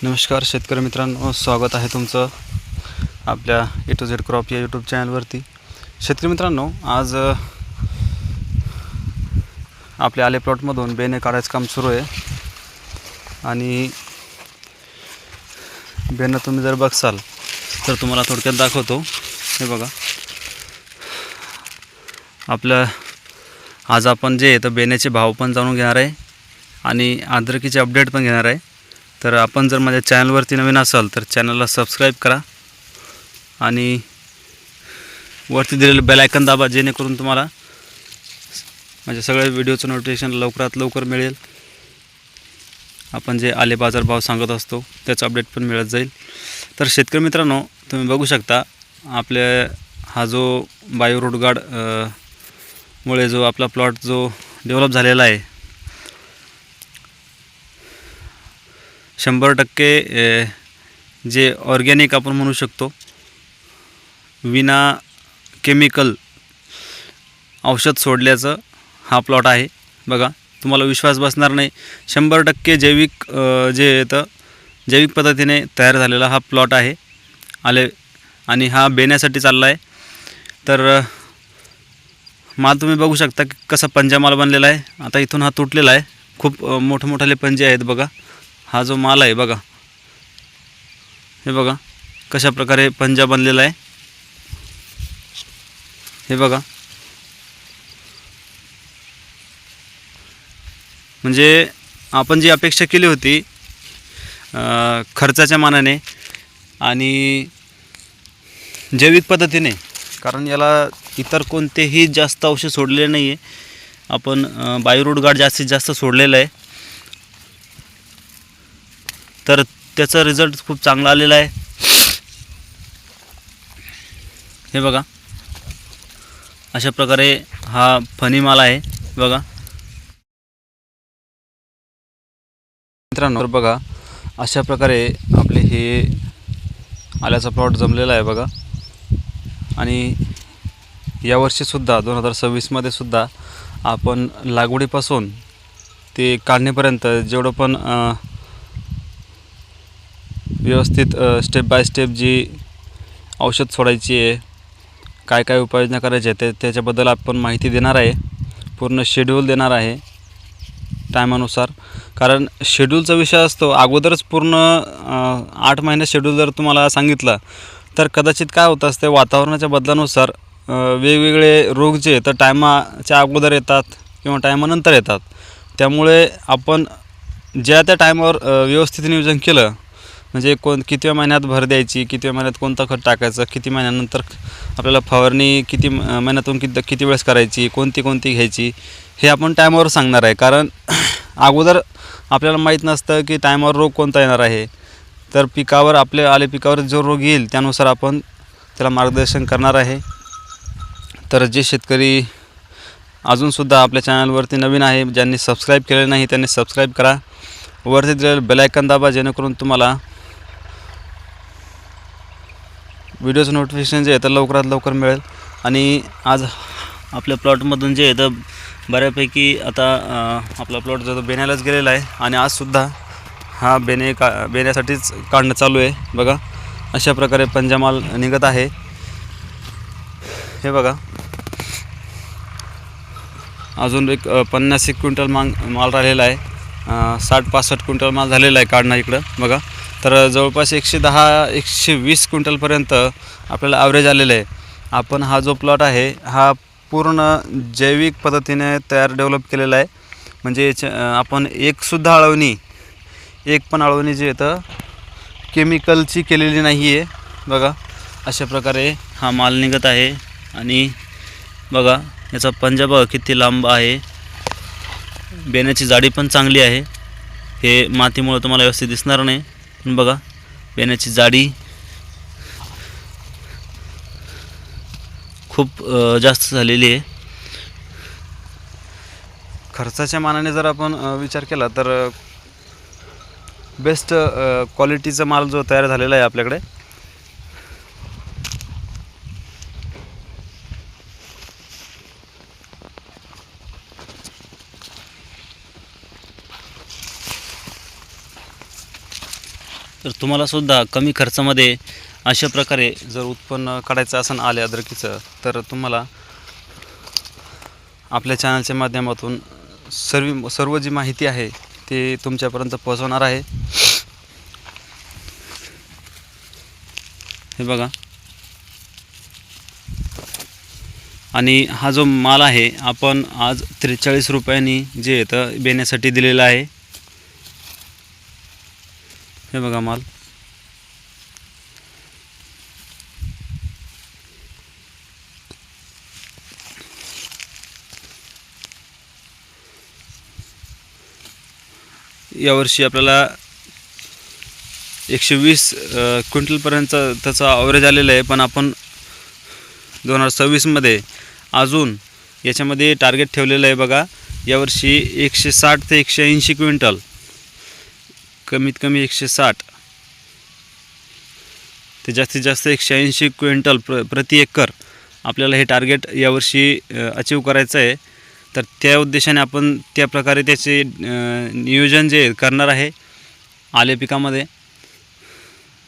नमस्कार शेतकरी मित्रांनो, स्वागत आहे तुमचं आपल्या ए टू झेड क्रॉप या यूट्यूब चॅनलवरती। शेतकरी मित्रांनो, आज आपल्या आले प्लॉटमधून बेने काढायचं काम सुरू आहे आणि बेनं तुम्ही जर बघसाल तर तुम्हाला थोडक्यात दाखवतो। हे बघा, आपल्या आज आपण जे तर बेनेचे भाव पण जाणून घेणार आहे आणि अद्रकीचे अपडेट पण घेणार आहे। तर आपण जर माझ्या चॅनलवरती नवीन असाल तर चॅनलला सबस्क्राईब करा आणि वरती दिलेलं बेल आयकॉन दाबा, जेणेकरून तुम्हाला माझ्या सगळ्या व्हिडिओचं नोटिफिकेशन लवकरात लवकर मिळेल। आपण जे आले बाजार भाव सांगत असतो त्याचं अपडेट पण मिळत जाईल। तर शेतकरी मित्रांनो, तुम्ही बघू शकता आपले हा जो बायो रूट गार्ड मुळे जो आपला प्लॉट जो डेव्हलप झालेला आहे, 100% जे ऑर्गॅनिक आपण म्हणू शकतो, विना केमिकल औषध सोडल्याचं हा प्लॉट आहे। बघा, तुम्हाला विश्वास बसणार नाही, 100% जैविक जे येतं जैविक पद्धतीने तयार झालेला हा प्लॉट आहे आले आणि हा बेण्यासाठी चालला आहे। तर माल तुम्ही बघू शकता की कसा पंजा माल बनलेला आहे। आता इथून हा तुटलेला आहे, खूप मोठमोठाले पंजे आहेत। बघा, हा जो माल आहे बघा, हे बघा कशा प्रकारे पंजा बनलेला आहे। हे बघा, म्हणजे आपण जी अपेक्षा केली होती खर्चाच्या मानाने आणि जैविक पद्धतीने, कारण याला इतर कोणतेही जास्त औषध सोडलेले नाही आहे, आपण बायो रूट गार्ड जास्तीत जास्त सोडलेलं आहे। तर त्याचा रिझल्ट खूप चांगला आलेला आहे। हे बघा, अशा प्रकारे हा फणी माल आहे। बघा मित्रांनो, बघा अशा प्रकारे आपले हे आल्याचा प्लॉट जमलेला आहे बघा। आणि यावर्षीसुद्धा 2026 सुद्धा आपण लागवडीपासून ते काढणीपर्यंत जेवढं पण व्यवस्थित स्टेप बाय स्टेप जी औषध सोडायची आहे, काय काय उपाययोजना करायच्या आहेत त्याच्याबद्दल आपण माहिती देणार आहे, पूर्ण शेड्यूल देणार आहे टायमानुसार। कारण शेड्यूलचा विषय असतो, अगोदरच पूर्ण 8 महिने शेड्यूल जर तुम्हाला सांगितलं तर कदाचित काय होतं असते, वातावरणाच्या बदलानुसार वेगवेगळे रोग जे तर टायमाच्या अगोदर येतात किंवा टायमानंतर येतात। त्यामुळे आपण ज्या त्या टायमावर व्यवस्थित नियोजन केलं म्हणजे कितव्या महिन्यात भर द्यायची, कितव्या महिन्यात कोणतं खत टाकायचं, किती महिन्यानंतर आपल्याला फवारणी किती महिन्यातून किती वेळेस करायची, कोणती घ्यायची, हे आपण टायमावर सांगणार आहे। कारण अगोदर आपल्याला माहीत नसतं की टायमावर रोग कोणता येणार आहे। तर पिकावर आले पिकावर जो रोग येईल त्यानुसार आपण त्याला मार्गदर्शन करणार आहे। तर जे शेतकरी अजूनसुद्धा आपल्या चॅनलवरती नवीन आहे, ज्यांनी सबस्क्राईब केले नाही त्यांनी सबस्क्राईब करा, वरती दिलेलं बेल आयकॉन दाबा, जेणेकरून तुम्हाला व्हिडिओचं नोटिफिकेशन जे आहे तर लवकरात लवकर मिळेल। आणि आज आपल्या प्लॉटमधून जे आहे तर बऱ्यापैकी आता आपला प्लॉट जो बेण्यालाच गेलेला आहे आणि आजसुद्धा हा बेण्यासाठीच काढणं चालू आहे। बघा, अशा प्रकारे पंजामाल निघत आहे। हे बघा, अजून एक 50 क्विंटल माल राहिलेला आहे, 60-65 क्विंटल माल झालेला आहे काढणं इकडं। बघा, तर जवळपास 110-120 क्विंटलपर्यंत आपल्याला ॲव्हरेज आलेलं आहे। आपण हा जो प्लॉट आहे हा पूर्ण जैविक पद्धतीने डेव्हलप केलेला आहे। म्हणजे आपण एक पण अळवणी जी आहे तर केमिकलची केलेली नाही आहे। बघा, अशा प्रकारे हा माल निघत आहे आणि बघा याचा पंजा बघा किती लांब आहे, बेण्याची जाडी पण चांगली आहे। हे मातीमुळे तुम्हाला व्यवस्थित दिसणार नाही, पण बघा बेण्याची जाडी खूप जास्त झालेली आहे। खर्चाच्या मानाने जर आपण विचार केला तर बेस्ट क्वालिटीचा माल जो तयार झालेला आहे आपल्याकडे। तर तुम्हालासुद्धा कमी खर्चामध्ये अशा प्रकारे जर उत्पन्न काढायचं असेल आले अद्रकीचं, तर तुम्हाला आपल्या चॅनलच्या माध्यमातून सर्व जी माहिती आहे ते तुमच्यापर्यंत पोहोचवणार आहे. हे बघा, आणि हा जो माल आहे आपण आज 43 रुपयांनी जे येतं बेण्यासाठी दिलेला आहे. हे बघा माल. यावर्षी आपल्याला 120 क्विंटलपर्यंत त्याचा ॲव्हरेज आलेला आहे, पण आपण 2026मध्ये अजून याच्यामध्ये टार्गेट ठेवलेलं आहे. बघा, यावर्षी 160 ते 180 क्विंटल, कमीत कमी 160 ते जास्तीत जास्त 180 क्विंटल प्रति एकर आपल्याला हे टार्गेट यावर्षी अचीव करायचं आहे. तर त्या उद्देशाने आपण त्या प्रकारे त्याचे नियोजन जे करणार आहे आले पिकामध्ये.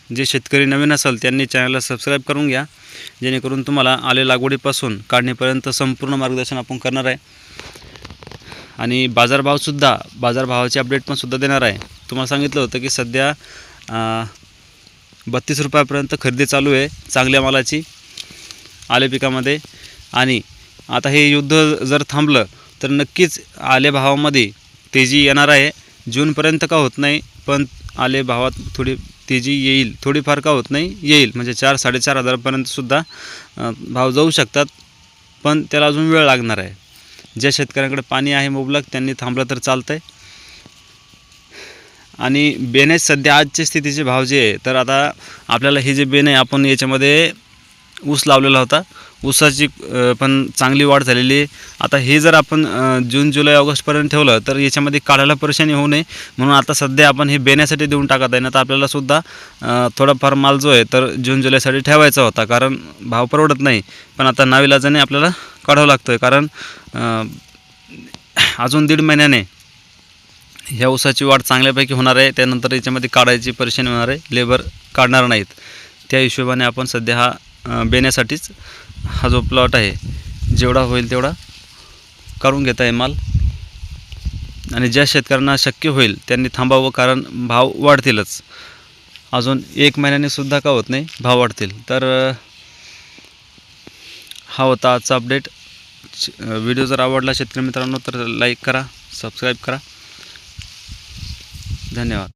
जे शेतकरी नवीन असेल त्यांनी चॅनलला सबस्क्राईब करून घ्या, जेणेकरून तुम्हाला आले लागवडीपासून काढणीपर्यंत संपूर्ण मार्गदर्शन आपण करणार आहे. आणि बाजारभावाचे अपडेट पण सुद्धा देणार आहे. तुम्हाला सांगितलं होतं की सध्या 32 रुपयापर्यंत खरेदी चालू आहे चांगल्या मालाची आले पिकामध्ये. आणि आता हे युद्ध जर थांबलं तर नक्कीच आले भावामध्ये तेजी येणार आहे. जूनपर्यंत का होत नाही, पण आले भावात थोडी तेजी येईल. थोडीफार का होत नाही, येईल. म्हणजे 4-4.5 हजारापर्यंतसुद्धा भाव जाऊ शकतात, पण त्याला अजून वेळ लागणार आहे. ज्या शेतकऱ्यांकडे पाणी आहे मुबलक त्यांनी थांबलं तर चालतं आहे. आणि बेने सध्या आजच्या स्थितीचे भाव जे आहे, तर आता आपल्याला हे जे बेन आहे आपण याच्यामध्ये ऊस लावलेला होता, ऊसाची पण चांगली वाढ झालेली आहे. आता हे जर आपण जून जुलै ऑगस्टपर्यंत ठेवलं तर याच्यामध्ये काढायला परेशानी होऊ नये म्हणून आता सध्या आपण हे बेण्यासाठी देऊन टाकत आहे ना. तर आपल्यालासुद्धा थोडाफार माल जो आहे तर जून जुलैसाठी ठेवायचा होता, कारण भाव परवडत नाही. पण आता नाविलाजाने आपल्याला काढावं लागतं आहे, कारण अजून 1.5 महिन्याने ह्या ऊसाची वाढ चांगल्यापैकी होणार आहे. त्यानंतर याच्यामध्ये काढायची परेशानी होणार आहे, लेबर काढणार नाहीत. त्या हिशोबाने आपण सध्या हा बेण्यासाठीच हा जो प्लॉट आहे जेवढा होईल तेवढा काढून घेता आहे माल. आणि ज्या शेतकऱ्यांना शक्य होईल त्यांनी थांबावं, कारण भाव वाढतीलच. अजून 1 महिन्याने सुद्धा का होत नाही, भाव वाढतील. तर हा होता आजचा अपडेट. व्हिडिओ जर आवडला शेतकरी मित्रांनो तर लाईक करा, सबस्क्राईब करा. धन्यवाद.